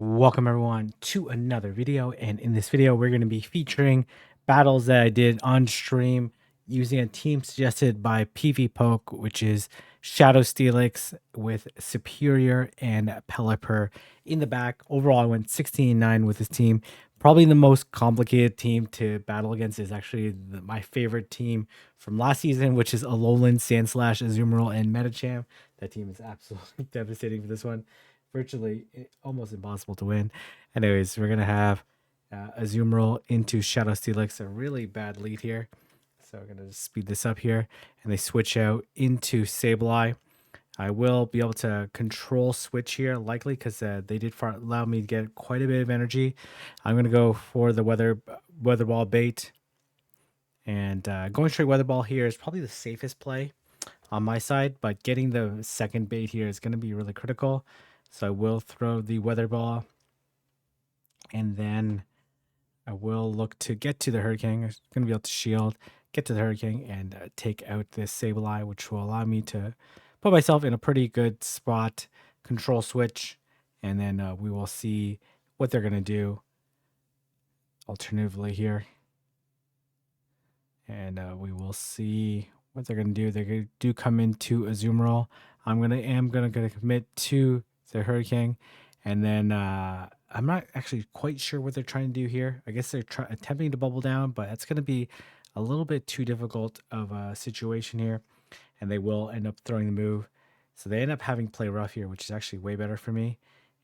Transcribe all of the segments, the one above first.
Welcome everyone to another video, and in this video we're going to be featuring battles that I did on stream using a team suggested by PvPoke, which is Shadow Steelix with Superior and Pelipper in the back. Overall I went 16-9 with this team. Probably the most complicated team to battle against is actually my favorite team from last season, which is Alolan, Sandslash, Azumarill, and Metacham. That team is absolutely devastating for this one. Virtually almost impossible to win. Anyways, we're gonna have Azumarill into Shadow Steelix, a really bad lead here. So we're gonna just speed this up here, and they switch out into Sableye. I will be able to control switch here, likely because they did allow me to get quite a bit of energy. I'm gonna go for the weather ball bait, and going straight weather ball here is probably the safest play on my side, but getting the second bait here is going to be really critical. So I will throw the weather ball, and then I will look to get to the Hurricane. I'm going to be able to shield, get to the Hurricane, and take out this Sableye, which will allow me to put myself in a pretty good spot, control switch, and then we will see what they're going to do alternatively here. And we will see what they're going to do. They do come into Azumarill. am gonna commit to the Hurricane, and then I'm not actually quite sure what they're trying to do here. I guess they're attempting to bubble down, but it's going to be a little bit too difficult of a situation here, and they will end up throwing the move. So they end up having play rough here, which is actually way better for me.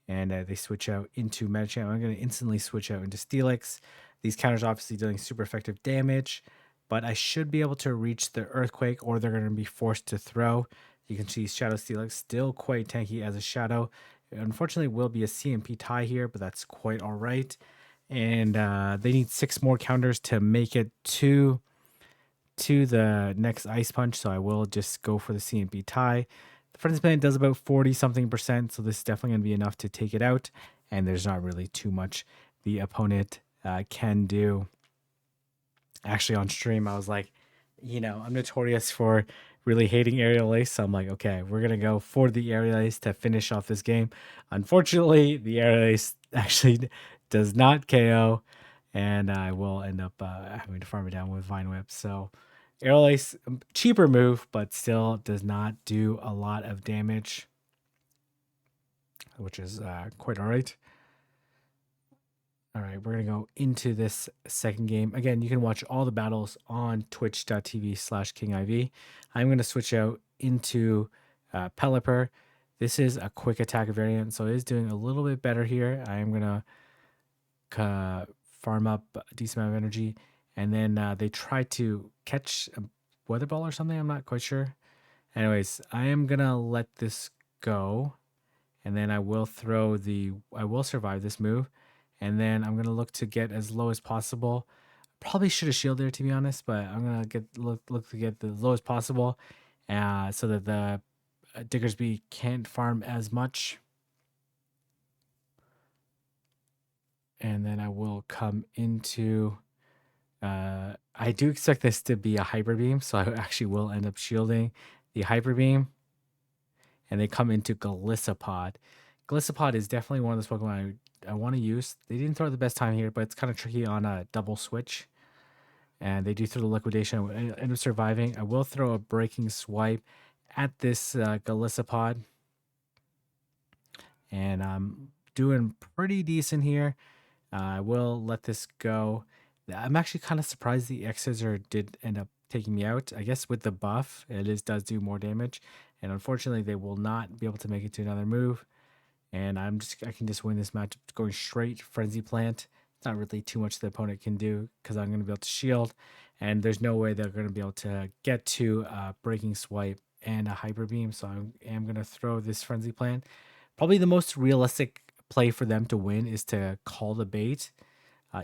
And they switch out into Metacham. I'm going to instantly switch out into Steelix. These counters obviously dealing super effective damage, but I should be able to reach the Earthquake, or they're going to be forced to throw. You can see Shadow Steelix still quite tanky as a Shadow. It unfortunately will be a CMP tie here, but that's quite all right. And they need 6 more counters to make it to the next Ice Punch, so I will just go for the CMP tie. The Frenzy Plant does about 40 something percent, so this is definitely going to be enough to take it out, and there's not really too much the opponent can do. Actually, on stream, I was like, I'm notorious for really hating Aerial Ace, so I'm like, okay, we're going to go for the Aerial Ace to finish off this game. Unfortunately, the Aerial Ace actually does not KO, and I will end up having to farm it down with Vine Whip. So Aerial Ace, cheaper move, but still does not do a lot of damage, which is quite all right. All right, we're going to go into this second game. Again, you can watch all the battles on twitch.tv/kingiv. I'm going to switch out into Pelipper. This is a quick attack variant, so it is doing a little bit better here. I am going to farm up a decent amount of energy. And then they try to catch a weather ball or something. I'm not quite sure. Anyways, I am going to let this go. And then I will survive this move. And then I'm gonna look to get as low as possible. Probably should have shield there, to be honest, but I'm gonna look to get the lowest possible, so that the Diggersby can't farm as much. And then I will come into. I do expect this to be a Hyper Beam, so I actually will end up shielding the Hyper Beam. And they come into Galissapod. Galissapod is definitely one of those Pokemon I want to use. They didn't throw it the best time here, but it's kind of tricky on a double switch. And they do throw the liquidation. I end up surviving. I will throw a breaking swipe at this Galissapod. And I'm doing pretty decent here. I will let this go. I'm actually kind of surprised the X-Scissor did end up taking me out. I guess with the buff, does do more damage. And unfortunately, they will not be able to make it to another move. And I can just win this match going straight Frenzy Plant. It's not really too much the opponent can do because I'm going to be able to shield. And there's no way they're going to be able to get to a Breaking Swipe and a Hyper Beam. So I am going to throw this Frenzy Plant. Probably the most realistic play for them to win is to call the bait.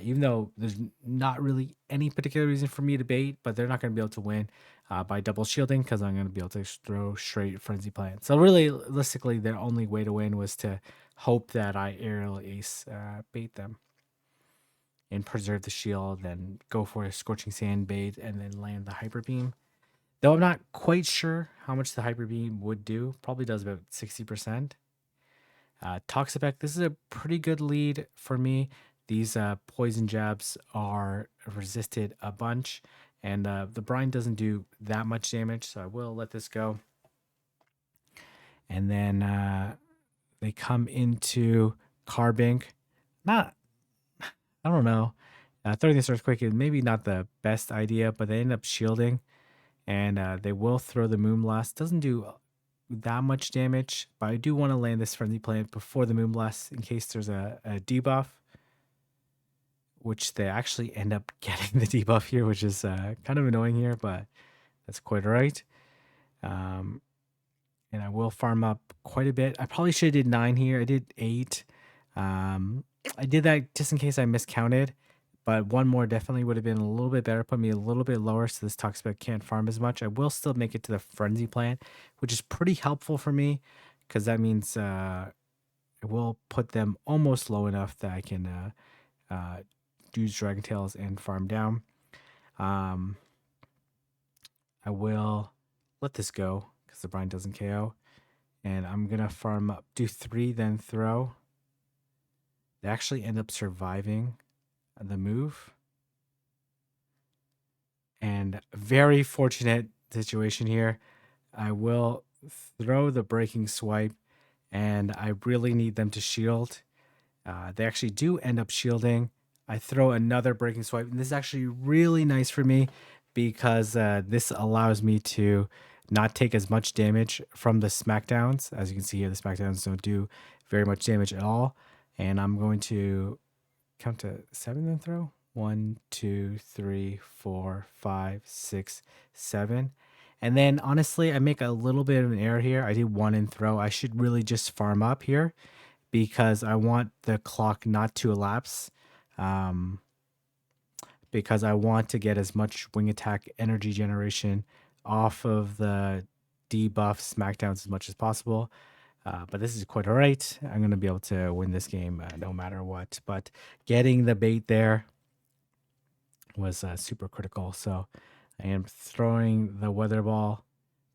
Even though there's not really any particular reason for me to bait, but they're not going to be able to win by double shielding because I'm going to be able to throw straight Frenzy Plant. So really, realistically, their only way to win was to hope that I Aerial Ace bait them and preserve the shield, then go for a Scorching Sand bait, and then land the Hyper Beam. Though I'm not quite sure how much the Hyper Beam would do. Probably does about 60%. Toxapex, this is a pretty good lead for me. These poison jabs are resisted a bunch, and the brine doesn't do that much damage, so I will let this go. And then they come into Carbink. Not, I don't know. Throwing this Earthquake is maybe not the best idea, but they end up shielding, and they will throw the Moonblast. Doesn't do that much damage, but I do want to land this Frenzy Plant before the Moonblast in case there's a debuff, which they actually end up getting the debuff here, which is kind of annoying here, but that's quite all right. And I will farm up quite a bit. I probably should have did 9 here. I did 8. I did that just in case I miscounted, but one more definitely would have been a little bit better, put me a little bit lower so this Toxapex can't farm as much. I will still make it to the Frenzy Plant, which is pretty helpful for me because that means it will put them almost low enough that I can use Dragon Tails and farm down. I will let this go because the brine doesn't KO. And I'm going to farm up, do 3, then throw. They actually end up surviving the move. And very fortunate situation here. I will throw the breaking swipe, and I really need them to shield. They actually do end up shielding. I throw another breaking swipe, and this is actually really nice for me because this allows me to not take as much damage from the smackdowns. As you can see here, the smackdowns don't do very much damage at all. And I'm going to count to 7 then throw. 1, 2, 3, 4, 5, 6, 7. And then honestly, I make a little bit of an error here. I did 1 and throw. I should really just farm up here because I want the clock not to elapse. Because I want to get as much wing attack energy generation off of the debuff smackdowns as much as possible. But this is quite all right. I'm going to be able to win this game no matter what. But getting the bait there was super critical. So I am throwing the Weather Ball.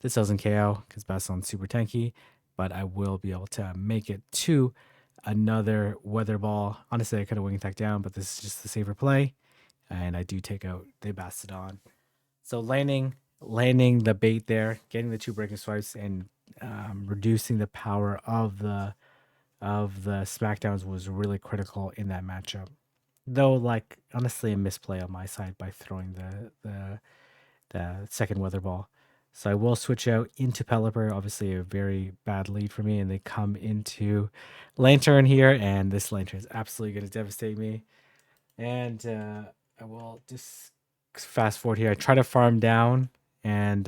This doesn't KO because Baston's super tanky, but I will be able to make it to another Weather Ball. Honestly, I could have wing attack down, but this is just the safer play. And I do take out the Bastodon. So landing the bait there, getting the 2 breaking swipes, and reducing the power of the smackdowns was really critical in that matchup. Though, like honestly, a misplay on my side by throwing the second Weather Ball. So I will switch out into Pelipper. Obviously, a very bad lead for me, and they come into Lantern here, and this Lantern is absolutely going to devastate me. And I will just fast forward here. I try to farm down, and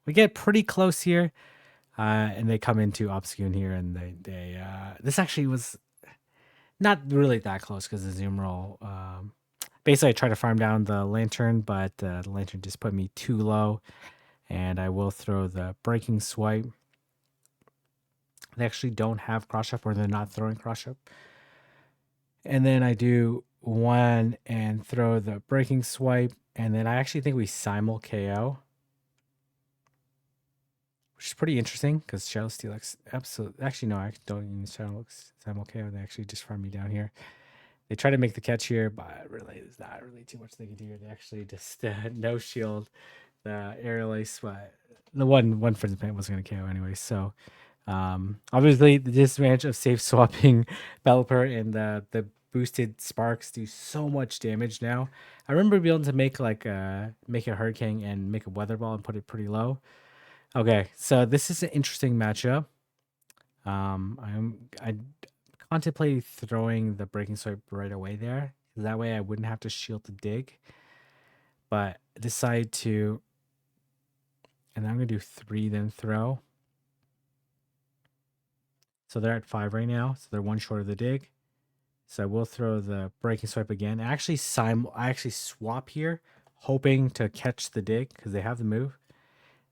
we get pretty close here. And they come into Obscune here, and they this actually was not really that close because the Zoom roll. Basically, I try to farm down the Lantern, but the Lantern just put me too low, and I will throw the Breaking Swipe. They actually don't have cross up, or they're not throwing cross up. And then I do 1 and throw the Breaking Swipe, and then I actually think we simul KO, which is pretty interesting because Shadow Steelix absolutely. Actually, no, I don't even simul KO. They actually just farm me down here. They try to make the catch here, but really, there's not really too much they can do here. They actually just no shield the aerial ace, but the one Frenzy Plant was going to KO anyway. So obviously, the disadvantage of safe swapping Pelipper and the boosted sparks do so much damage now. I remember being able to make make a Hurricane and make a Weather Ball and put it pretty low. Okay, so this is an interesting matchup. I contemplated throwing the Breaking Swipe right away there. That way I wouldn't have to shield the dig. But I decided to, and I'm going to do 3 then throw. So they're at 5 right now. So they're 1 short of the dig. So I will throw the Breaking Swipe again. I actually swap here, hoping to catch the dig because they have the move.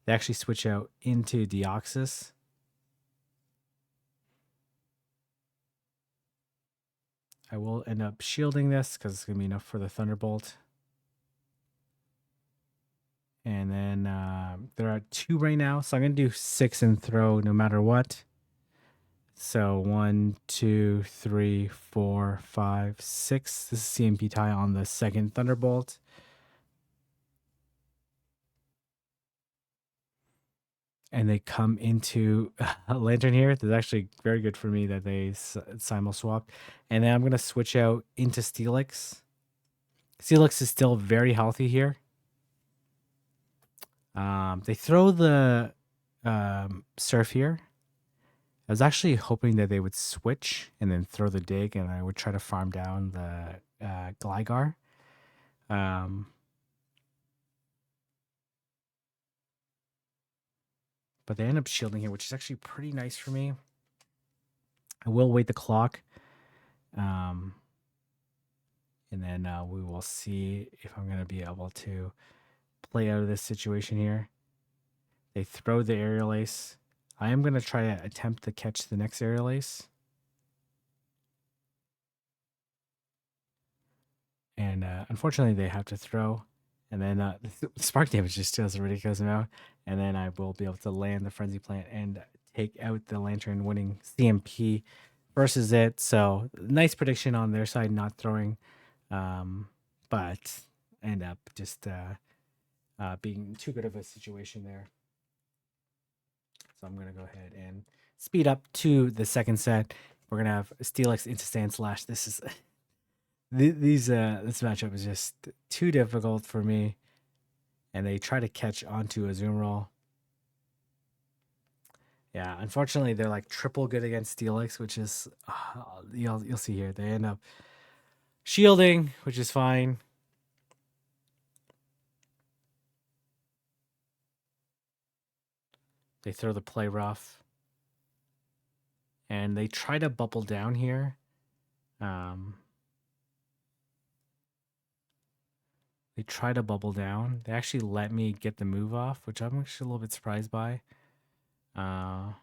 They actually switch out into Deoxys. I will end up shielding this because it's going to be enough for the Thunderbolt. And then they're at 2 right now. So I'm going to do 6 and throw no matter what. So 1, 2, 3, 4, 5, 6. This is CMP tie on the second Thunderbolt. And they come into a Lantern here. That's actually very good for me that they simul swap. And then I'm going to switch out into Steelix. Steelix is still very healthy here. They throw the Surf here. I was actually hoping that they would switch and then throw the Dig, and I would try to farm down the Gligar. But they end up shielding here, which is actually pretty nice for me. I will wait the clock. And then we will see if I'm going to be able to play out of this situation here. They throw the Aerial Ace. I am going to try to attempt to catch the next Aerial Ace. And unfortunately, they have to throw. And then the spark damage just does a ridiculous amount. And then I will be able to land the Frenzy Plant and take out the Lantern, winning CMP versus it. So nice prediction on their side, not throwing. But end up just being too good of a situation there. So I'm going to go ahead and speed up to the second set. We're going to have Steelix into Sandslash. This is this matchup is just too difficult for me. And they try to catch onto a Zoom Roll. Yeah, unfortunately, they're like triple good against Steelix, which is you'll see here. They end up shielding, which is fine. They throw the Play Rough. And they try to bubble down here. They try to bubble down. They actually let me get the move off, which I'm actually a little bit surprised by. I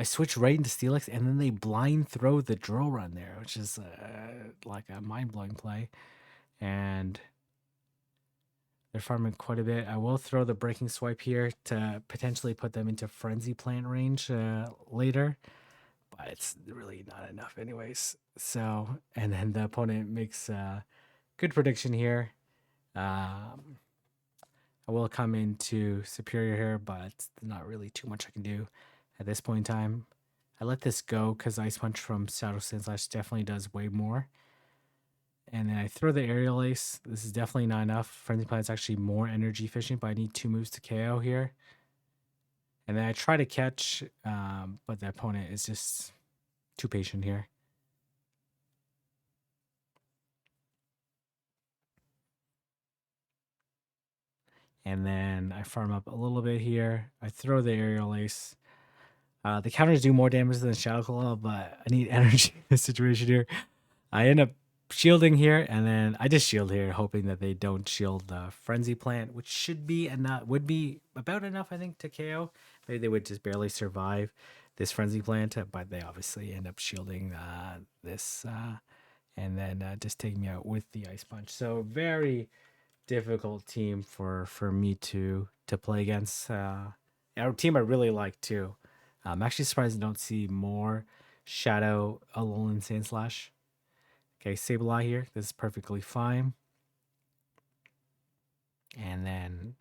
switch right into Steelix, and then they blind throw the Drill Run there, which is like a mind-blowing play. And they're farming quite a bit. I will throw the Breaking Swipe here to potentially put them into Frenzy Plant range later. But it's really not enough anyways. So, and then the opponent makes a good prediction here. I will come into Superior here, but not really too much I can do at this point in time. I let this go because Ice Punch from Shadow Sandslash definitely does way more. And then I throw the Aerial Ace. This is definitely not enough. Frenzy Plant's actually more energy efficient, but I need 2 moves to KO here. And then I try to catch, but the opponent is just too patient here. And then I farm up a little bit here. I throw the Aerial Ace. The counters do more damage than Shadow Claw, but I need energy in this situation here. I end up shielding here, and then I just shield here, hoping that they don't shield the Frenzy Plant, which should be enough, would be about enough, I think, to KO. Maybe they would just barely survive this Frenzy Plant, but they obviously end up shielding this, and then just taking me out with the Ice Punch. So very difficult team for me to play against. Our team I really like too. I'm actually surprised I don't see more Shadow Alolan Sandslash. Okay, Sableye here. This is perfectly fine. And then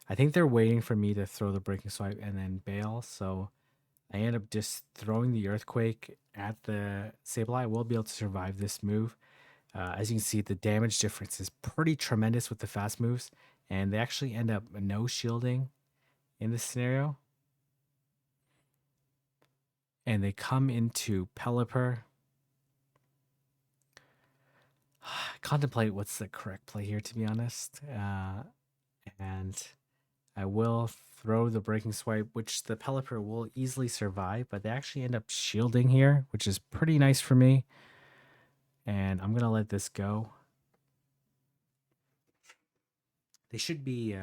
I think they're waiting for me to throw the Breaking Swipe and then bail. So I end up just throwing the Earthquake at the Sableye. I will be able to survive this move. As you can see, the damage difference is pretty tremendous with the fast moves. And they actually end up no shielding in this scenario. And they come into Pelipper. Contemplate what's the correct play here, to be honest. And I will throw the Breaking Swipe, which the Pelipper will easily survive, but they actually end up shielding here, which is pretty nice for me. And I'm going to let this go. They should be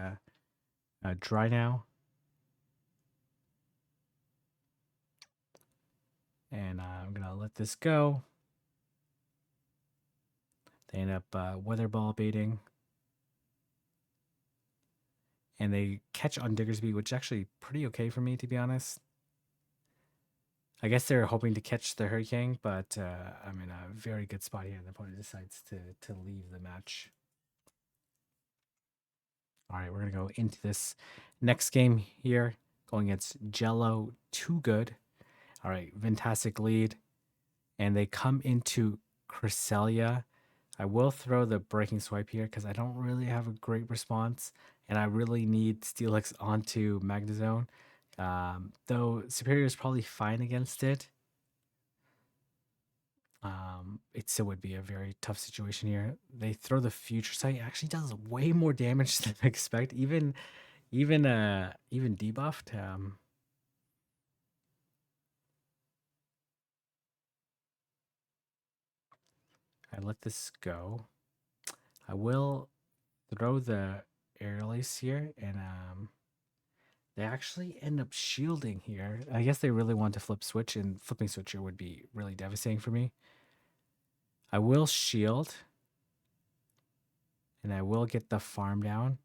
dry now. And I'm going to let this go. They end up Weather Ball baiting. and they catch on Diggersby, which is actually pretty okay for me, to be honest. I guess they're hoping to catch the Hurricane, but I'm in a very good spot here. The opponent decides to leave the match. All right, we're going to go into this next game here, going against Jello Too Good. All right, fantastic lead. And they come into Cresselia. I will throw the breaking swipe here because I don't really have a great response. And I really need Steelix onto Magnezone. Though Superior is probably fine against it. It still would be a very tough situation here. They throw the Future Sight. It actually does way more damage than I expect. Even debuffed. I let this go. I will throw the Air Lace here, and they actually end up shielding here. I guess they really want to flip switch, and flipping switch here would be really devastating for me. I will shield, and I will get the farm down.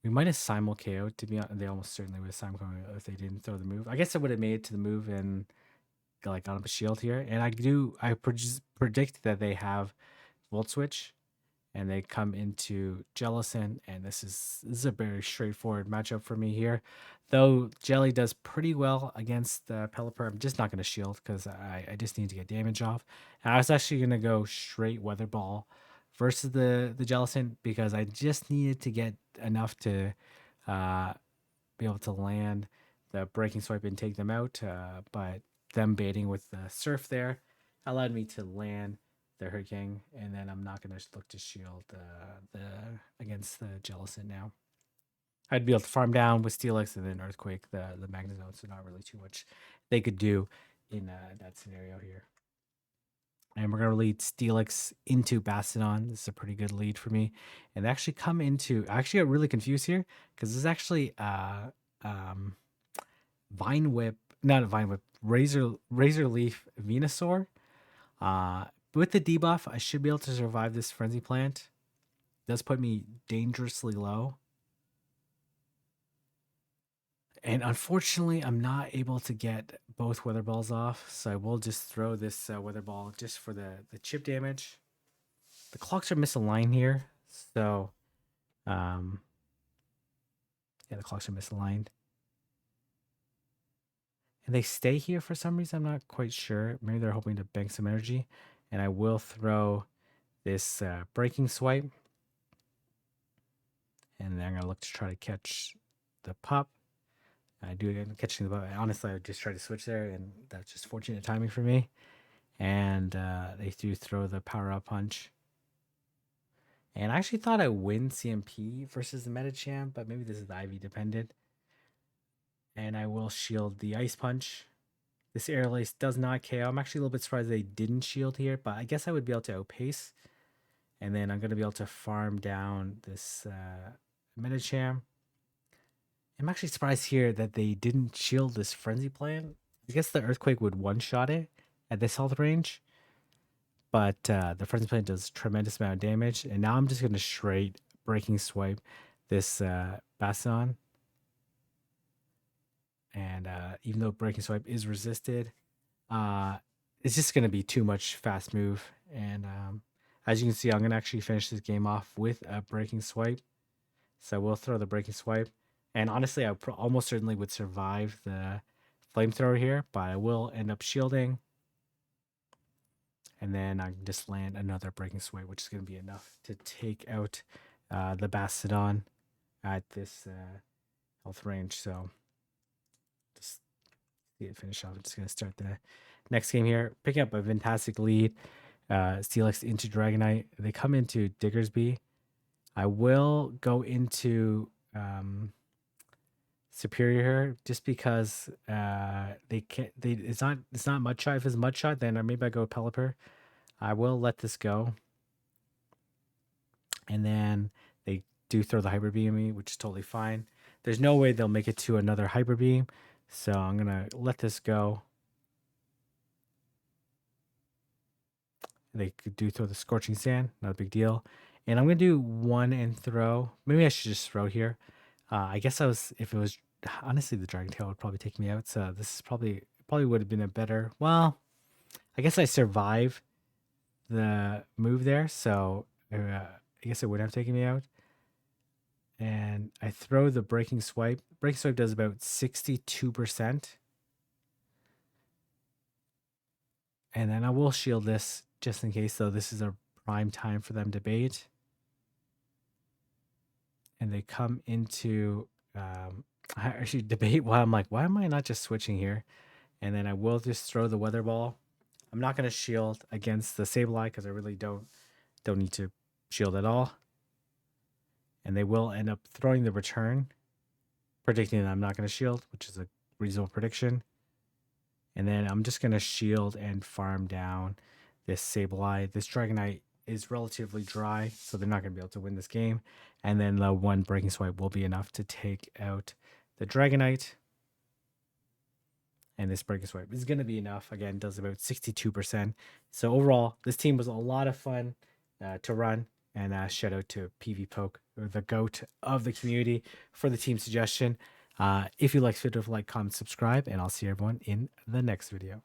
We might have simul KO'd, to be honest. They almost certainly would have simul KO'd if they didn't throw the move. I guess I would have made it to the move and got up a shield here. And I predict that they have Volt Switch, and they come into Jellison, and this is a very straightforward matchup for me here. Though Jelly does pretty well against Pelipper, I'm just not going to shield because I just need to get damage off. And I was actually going to go straight Weather Ball versus the Jellison because I just needed to get enough to be able to land the breaking swipe and take them out. But them baiting with the Surf there allowed me to land the Hurricane, and then I'm not going to look to shield the against the Jellison now. I'd be able to farm down with Steelix and then Earthquake the Magnezone, so not really too much they could do in that scenario here. And we're going to lead Steelix into Bastodon. This is a pretty good lead for me. And they actually come into... I actually got really confused here because this is actually Vine Whip... Not a Vine Whip. Razor Leaf Venusaur. With the debuff, I should be able to survive this Frenzy Plant. It does put me dangerously low. And unfortunately, I'm not able to get both Weather Balls off, so I will just throw this Weather Ball just for the chip damage. The clocks are misaligned here, so yeah, the clocks are misaligned. And they stay here for some reason, I'm not quite sure. Maybe they're hoping to bank some energy. And I will throw this Breaking Swipe. And then I'm going to look to try to catch the pup. I do end up catching the pup. Honestly, I just tried to switch there, and that's just fortunate timing for me. And they do throw the Power Up Punch. And I actually thought I win CMP versus the Metacham, but maybe this is the IV dependent. And I will shield the Ice Punch. This Air Lace does not KO. I'm actually a little bit surprised they didn't shield here, but I guess I would be able to outpace. And then I'm going to be able to farm down this Metacham. I'm actually surprised here that they didn't shield this Frenzy Plant. I guess the Earthquake would one-shot it at this health range. But the Frenzy Plant does tremendous amount of damage. And now I'm just going to straight Breaking Swipe this Bastion. And even though Breaking Swipe is resisted, it's just going to be too much fast move. And as you can see, I'm going to actually finish this game off with a Breaking Swipe. So we'll throw the Breaking Swipe. And honestly, I almost certainly would survive the Flamethrower here, but I will end up shielding. And then I can just land another Breaking Swipe, which is going to be enough to take out the Bastodon at this health range. So just see it finish off. I'm just going to start the next game here. Picking up a fantastic lead. Steelix into Dragonite. They come into Diggersby. I will go into Superior here just because they can't. It's not Mud Shot. If it's Mud Shot, then maybe I go Pelipper. I will let this go, and then they do throw the Hyper Beam at me, which is totally fine. There's no way they'll make it to another Hyper Beam, so I'm gonna let this go. They do throw the Scorching Sand, not a big deal. And I'm gonna do one and throw. Maybe I should just throw here. I guess if it was honestly the Dragon Tail would probably take me out. So this is probably would have been a better. Well, I guess I survive the move there, so I guess it would have taken me out. And I throw the Breaking Swipe. Breaking Swipe does about 62%. And then I will shield this just in case, though this is a prime time for them to bait. And they come into I actually debate why I'm like, why am I not just switching here? And then I will just throw the Weather Ball. I'm not gonna shield against the Sableye because I really don't need to shield at all. And they will end up throwing the return, predicting that I'm not gonna shield, which is a reasonable prediction. And then I'm just gonna shield and farm down this Sableye. This Dragonite is relatively dry, so they're not gonna be able to win this game. And then the one Breaking Swipe will be enough to take out the Dragonite. And this Breaking Swipe is gonna be enough. Again, does about 62%. So overall, this team was a lot of fun to run. And shout out to PV Poke, or the GOAT of the community, for the team suggestion. If you like this video, like, comment, subscribe, and I'll see everyone in the next video.